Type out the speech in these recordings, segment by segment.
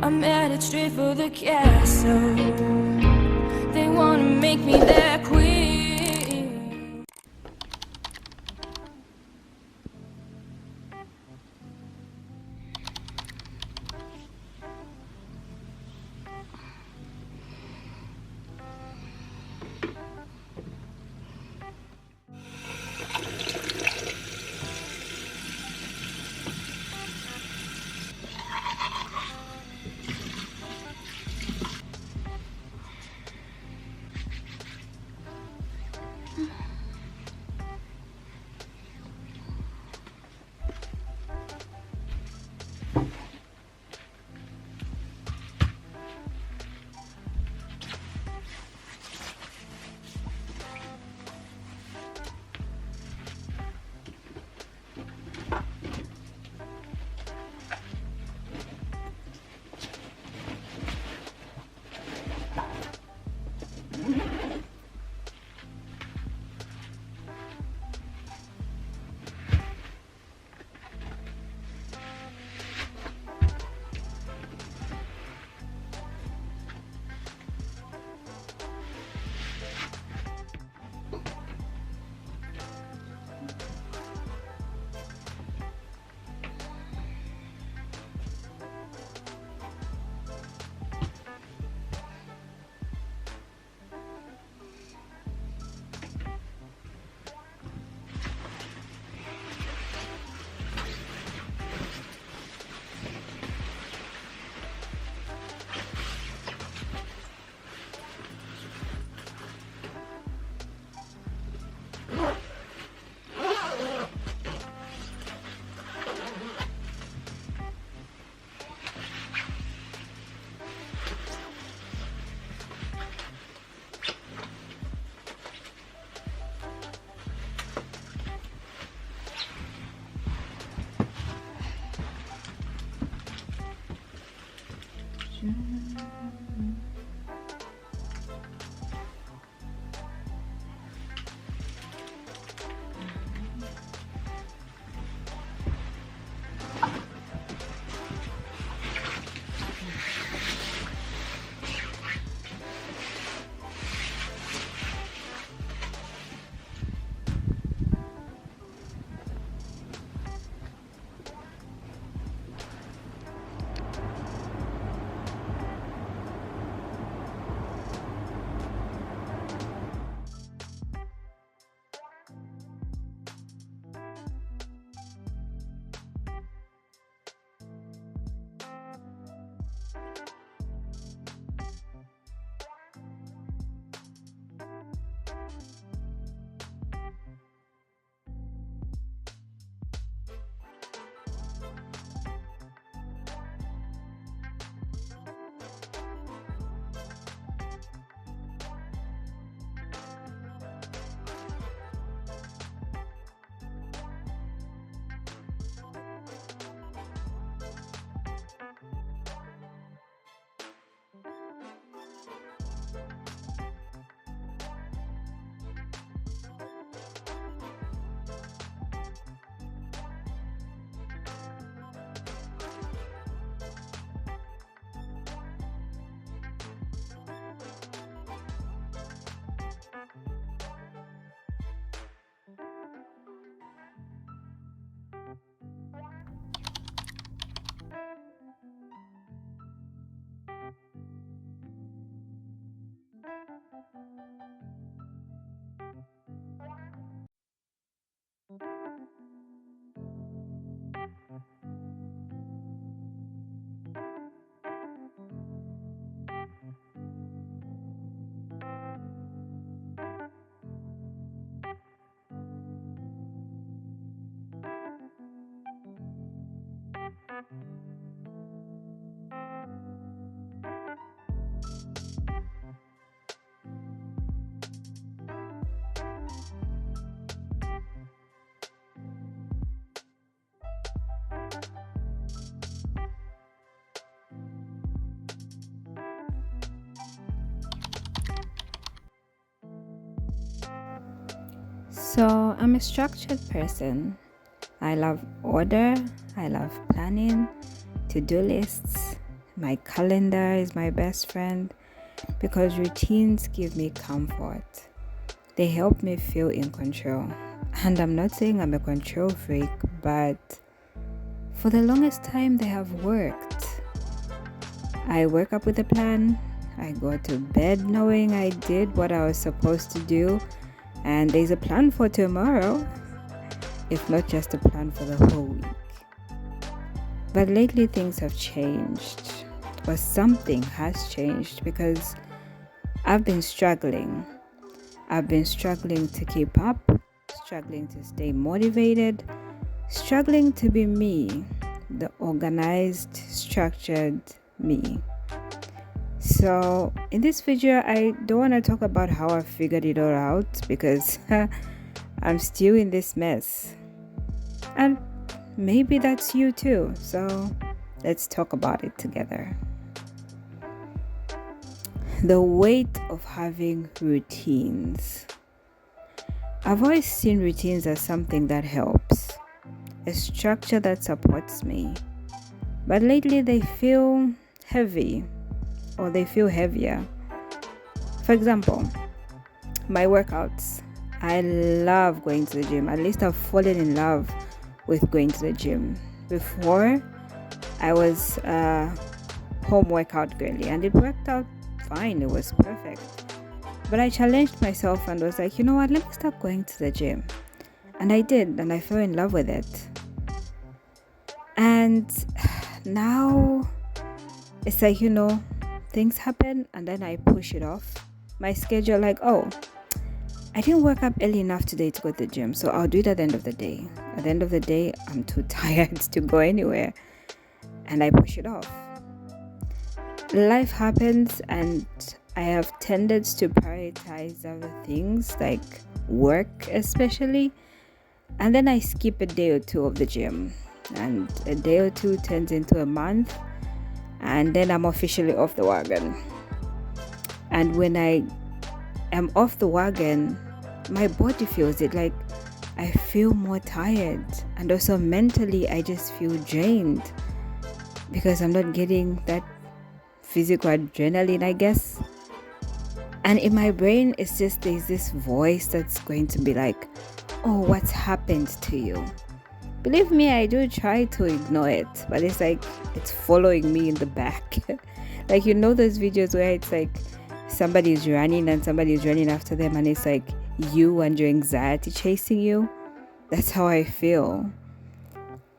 I'm headed straight for the castle. They wanna make me their queen. So I'm a structured person. I love order, I love planning, to-do lists, My calendar is my best friend because routines give me comfort. They help me feel in control. And I'm not saying I'm a control freak, but for the longest time they have worked. I wake up with a plan. I go to bed knowing I did what I was supposed to do, and there's a plan for tomorrow, if not just a plan for the whole week. But lately things have changed, or something has changed, because I've been struggling. I've been struggling to keep up, struggling to stay motivated, struggling to be me, the organized, structured me. So in this video, I don't want to talk about how I figured it all out, because I'm still in this mess. And maybe that's you too. So let's talk about it together. The weight of having routines. I've always seen routines as something that helps, a structure that supports me. But lately they feel heavy, or they feel heavier. For example, my workouts. I love going to the gym. At least I've fallen in love with going to the gym. Before, I was a home workout girly, and it worked out fine. It was perfect. But I challenged myself and was like, you know what, let me start going to the gym. And I did, and I fell in love with it. And now it's like, things happen and then I push it off. My schedule, like, oh, I didn't wake up early enough today to go to the gym, so I'll do it at the end of the day. At the end of the day, I'm too tired to go anywhere, and I push it off. Life happens, and I have tended to prioritize other things, like work especially, and then I skip a day or two of the gym, and a day or two turns into a month, and then I'm officially off the wagon. And when I am off the wagon, my body feels it. Like, I feel more tired, and also mentally I just feel drained because I'm not getting that physical adrenaline, I guess. And in my brain, it's just, there's this voice that's going to be like, oh, what's happened to you? Believe me, I do try to ignore it, but it's like it's following me in the back. Like, those videos where it's like somebody's running and somebody's running after them, and it's like you and your anxiety chasing you. That's how I feel.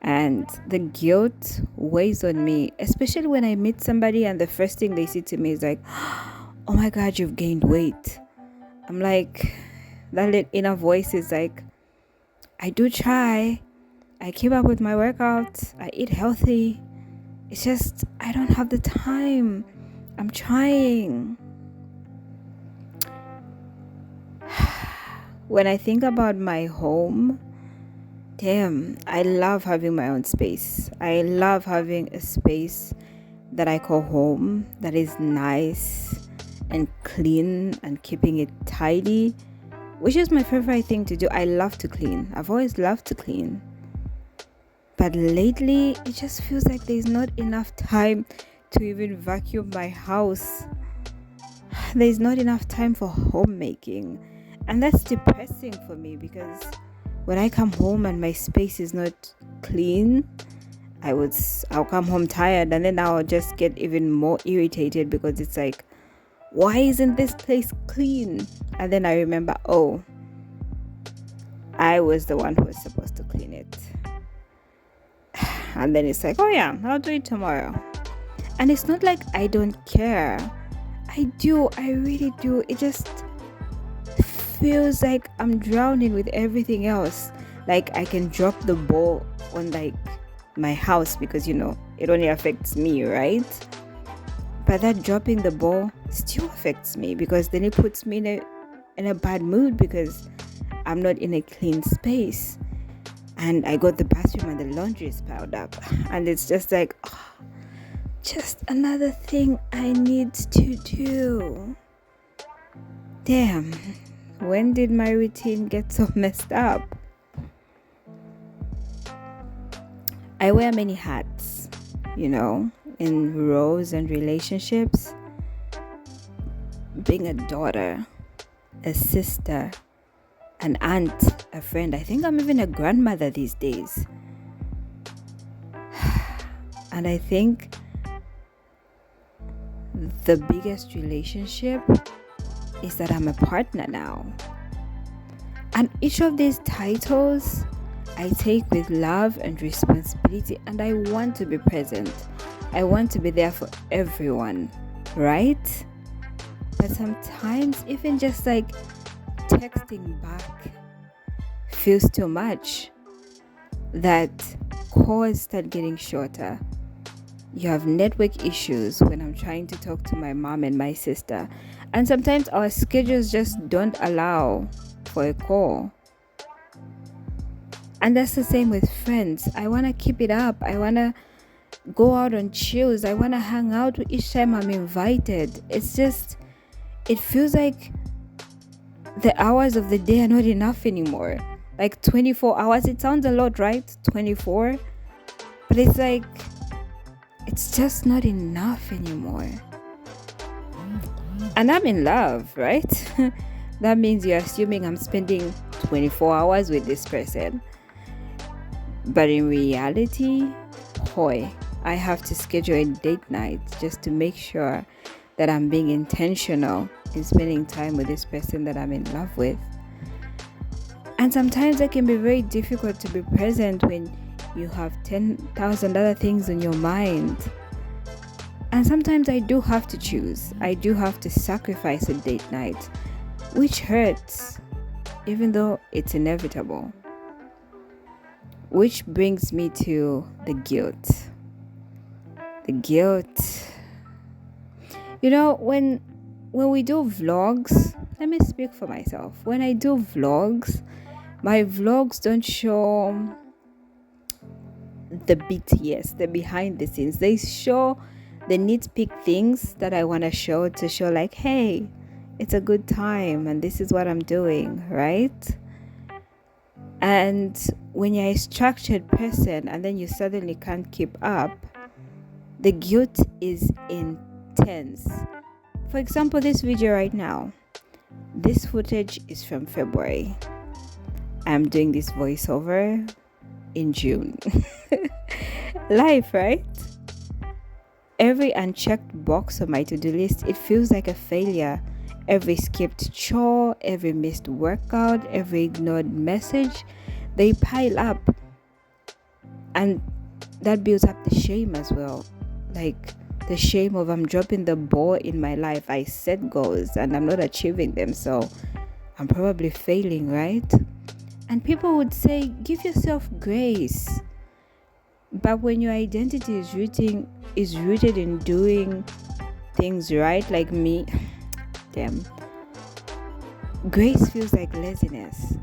And the guilt weighs on me, especially when I meet somebody and the first thing they say to me is like, oh my God, you've gained weight. I'm like, that inner voice is like, I do try. I keep up with my workouts. I eat healthy. It's just, I don't have the time. I'm trying. When I think about my home, damn, I love having my own space. I love having a space that I call home, that is nice and clean and keeping it tidy, which is my favorite thing to do. I love to clean. I've always loved to clean. But lately, it just feels like there's not enough time to even vacuum my house. There's not enough time for homemaking. And that's depressing for me, because when I come home and my space is not clean, I'll come home tired, and then I'll just get even more irritated because it's like, why isn't this place clean? And then I remember, oh, I was the one who was supposed to clean it. And then it's like, oh yeah, I'll do it tomorrow. And it's not like I don't care. I do. I really do. It just feels like I'm drowning with everything else. Like, I can drop the ball on like my house because it only affects me, right? But that dropping the ball still affects me, because then it puts me in a bad mood because I'm not in a clean space. And I got the bathroom and the laundry is piled up, and it's just like, just another thing I need to do. Damn, when did my routine get so messed up? I wear many hats, in roles and relationships. Being a daughter, a sister, an aunt, a friend. I think I'm even a grandmother these days. And I think the biggest relationship is that I'm a partner now. And each of these titles I take with love and responsibility, and I want to be present. I want to be there for everyone, right? But sometimes even just like texting back feels too much. That calls start getting shorter. You have network issues when I'm trying to talk to my mom and my sister. And sometimes our schedules just don't allow for a call. And that's the same with friends. I want to keep it up. I want to go out on chills. I want to hang out each time I'm invited. It's just, it feels like the hours of the day are not enough anymore. Like 24 hours. It sounds a lot, right? 24. But it's like, it's just not enough anymore. And I'm in love, right? That means you're assuming I'm spending 24 hours with this person. But in reality, I have to schedule a date night just to make sure that I'm being intentional in spending time with this person that I'm in love with. And sometimes it can be very difficult to be present when you have 10,000 other things on your mind. And sometimes I do have to choose. I do have to sacrifice a date night, which hurts, even though it's inevitable. Which brings me to the guilt. The guilt. You know, when we do vlogs, let me speak for myself. When I do vlogs, my vlogs don't show the BTS, the behind the scenes. They show the nitpick things that I want to show like, hey, it's a good time and this is what I'm doing, right? And when you're a structured person and then you suddenly can't keep up, the guilt is intense. For example, this video right now, this footage is from February. I'm doing this voiceover in June. Life, right? Every unchecked box on my to-do list, it feels like a failure. Every skipped chore, every missed workout, every ignored message, they pile up. And that builds up the shame as well. Like the shame of I'm dropping the ball in my life. I set goals and I'm not achieving them, so I'm probably failing, right? And people would say, give yourself grace. But when your identity is rooted in doing things right, like me, damn, grace feels like laziness.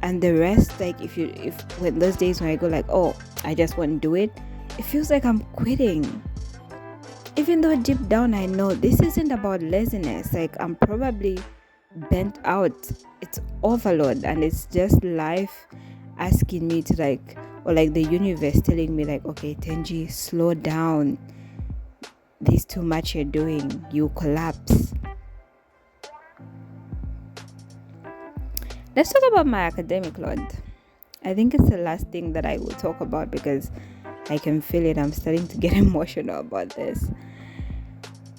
And the rest, like if when those days when I go like, oh, I just won't do it, it feels like I'm quitting. Even though deep down I know this isn't about laziness. Like I'm probably bent out. It's overload, and it's just life asking me to like, or like the universe telling me like, okay, Tenji, slow down. This too much you're doing. You collapse. Let's talk about my academic load. I think it's the last thing that I will talk about because I can feel it. I'm starting to get emotional about this.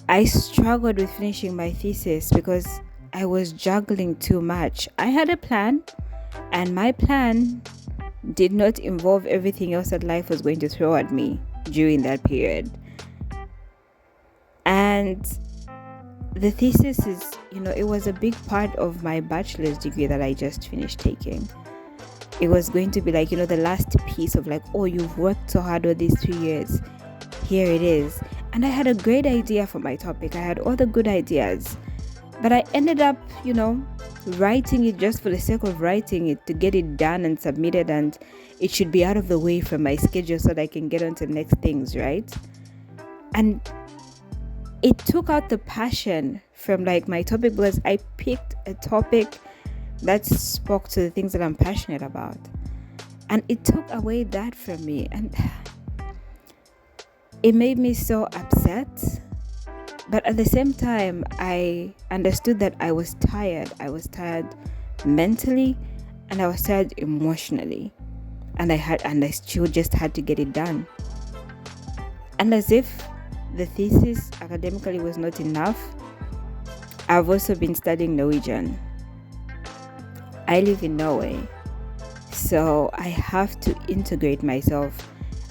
I struggled with finishing my thesis because I was juggling too much. I had a plan, and my plan did not involve everything else that life was going to throw at me during that period. And the thesis is, it was a big part of my bachelor's degree that I just finished taking. It was going to be like, the last piece of like, oh, you've worked so hard all these 2 years. Here it is. And I had a great idea for my topic. I had all the good ideas. But I ended up, writing it just for the sake of writing it, to get it done and submitted, and it should be out of the way from my schedule so that I can get on to the next things, right? And it took out the passion from like my topic, because I picked a topic that spoke to the things that I'm passionate about, and it took away that from me. And It made me so upset. But at the same time, I understood that I was tired. I was tired mentally and I was tired emotionally. And I still just had to get it done. And as if the thesis academically was not enough, I've also been studying Norwegian. I live in Norway, so I have to integrate myself,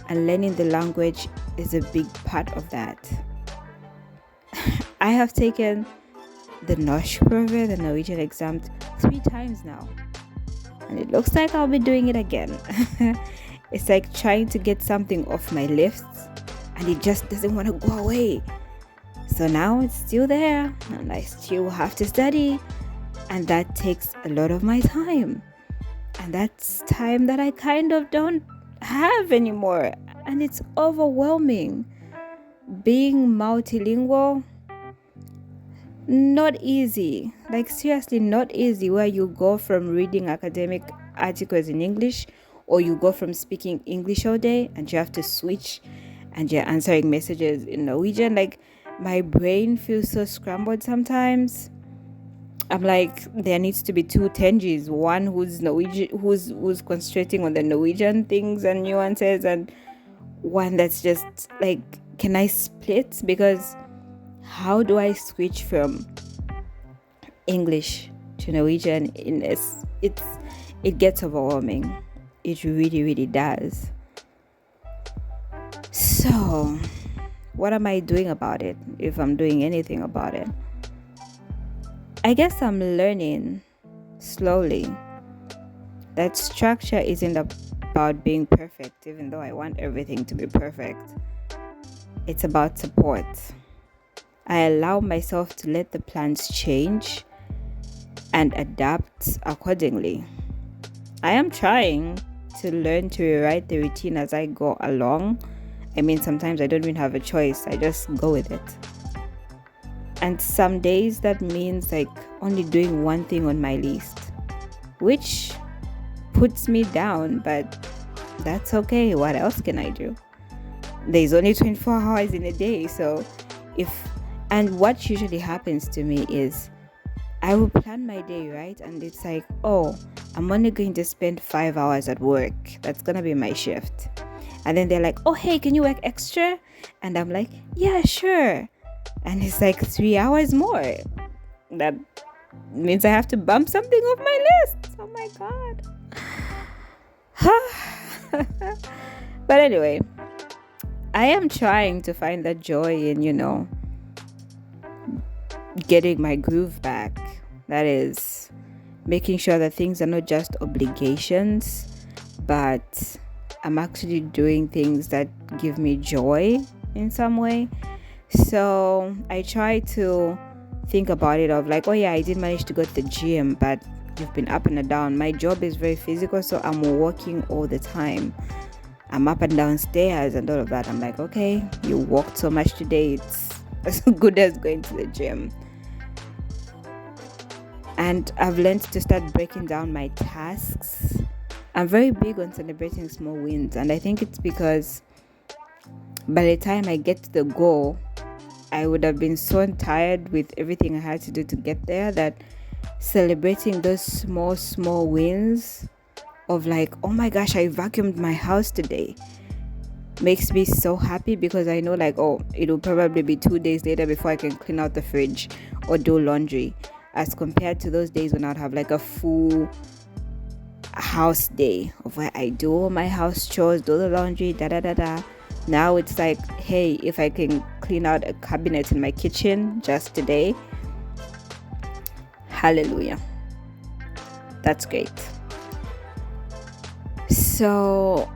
and learning the language is a big part of that. I have taken the Norskprøve, the Norwegian exam, 3 times now, and it looks like I'll be doing it again. It's like trying to get something off my list, and it just doesn't want to go away. So now it's still there, and I still have to study, and that takes a lot of my time. And that's time that I kind of don't have anymore, and it's overwhelming. Being multilingual, not easy. Like seriously, not easy, where you go from reading academic articles in English, or you go from speaking English all day and you have to switch and you're answering messages in Norwegian. Like my brain feels so scrambled sometimes. I'm like, there needs to be 2 Tenjis, one who's Norwegian, who's concentrating on the Norwegian things and nuances, and one that's just like, can I split? Because how do I switch from English to Norwegian in this? It gets overwhelming. It really, really does. So, what am I doing about it, if I'm doing anything about it? I guess I'm learning slowly that structure isn't about being perfect, even though I want everything to be perfect. It's about support. I allow myself to let the plans change and adapt accordingly. I am trying to learn to rewrite the routine as I go along. I mean, sometimes I don't even have a choice. I just go with it. And some days that means like only doing one thing on my list, which puts me down, but that's okay. What else can I do? There's only 24 hours in a day. So and what usually happens to me is I will plan my day, right? And it's like, oh, I'm only going to spend 5 hours at work. That's going to be my shift. And then they're like, oh, hey, can you work extra? And I'm like, yeah, sure. And it's like 3 hours more. That means I have to bump something off my list. Oh my God. But anyway, I am trying to find that joy in, getting my groove back. That is making sure that things are not just obligations, but I'm actually doing things that give me joy in some way. So I try to think about it of like, oh yeah, I did manage to go to the gym, but you've been up and down. My job is very physical, so I'm walking all the time. I'm up and down stairs and all of that. I'm like, okay, you walked so much today, it's as good as going to the gym. And I've learned to start breaking down my tasks. I'm very big on celebrating small wins, and I think it's because by the time I get to the goal, I would have been so tired with everything I had to do to get there that celebrating those small wins of like, oh my gosh, I vacuumed my house today, makes me so happy, because I know like, oh, it'll probably be 2 days later before I can clean out the fridge or do laundry, as compared to those days when I'd have like a full house day of where I do all my house chores, do the laundry, Now it's like, hey, if I can clean out a cabinet in my kitchen just today, hallelujah. That's great. So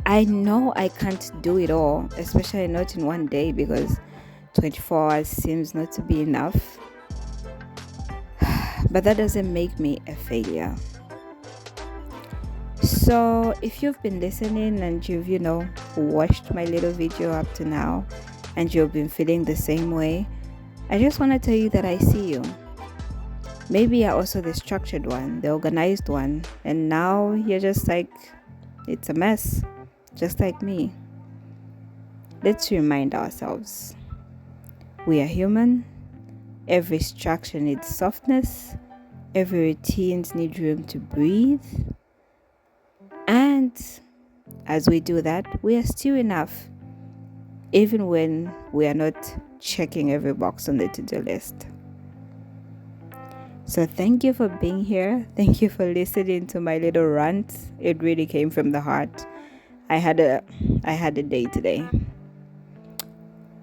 I know I can't do it all, especially not in one day, because 24 hours seems not to be enough. But that doesn't make me a failure. So if you've been listening and you've, watched my little video up to now, and you've been feeling the same way, I just want to tell you that I see you. Maybe you're also the structured one, the organized one, and now you're just like, it's a mess, just like me. let's remind ourselves we are human. Every structure needs softness. Every routine needs room to breathe. And as we do that, we are still enough, even when we are not checking every box on the to-do list. So thank you for being here. Thank you for listening to my little rant. It really came from the heart. I had a day today.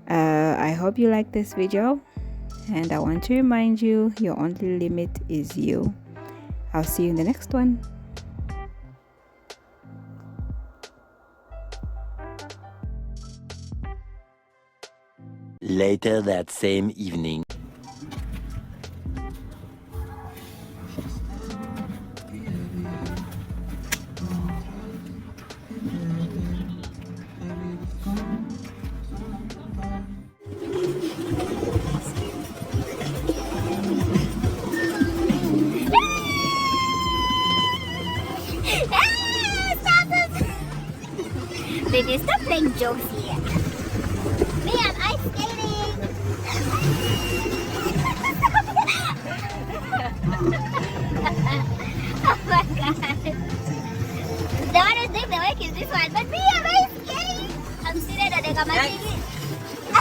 I hope you like this video, and I want to remind you, your only limit is you. I'll see you in the next one. Later that same evening. Baby, stop playing jokes here. Me, I'm ice skating. Oh my god. The one who's doing the work is this one. But me, I'm ice skating. I'm sitting at the camera.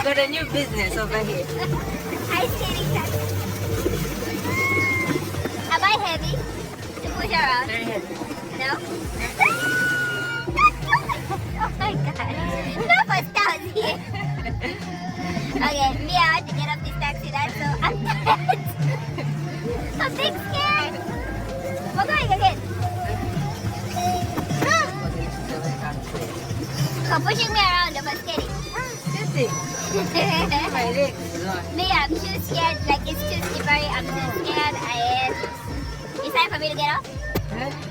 Got a new business over here. Ice skating. Am I heavy to push around? Very heavy. No? Oh my god. No for stars here. Okay, me, I want to get off this taxi now, so I'm tired. I'm big scared. We're going again. You're pushing me around the skating. My legs. Me, I'm too scared. Like, it's too slippery. I'm too scared. It's time for me to get off?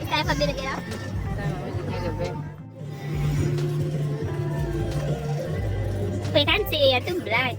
It's time for me to get off? We can't see, you're too black.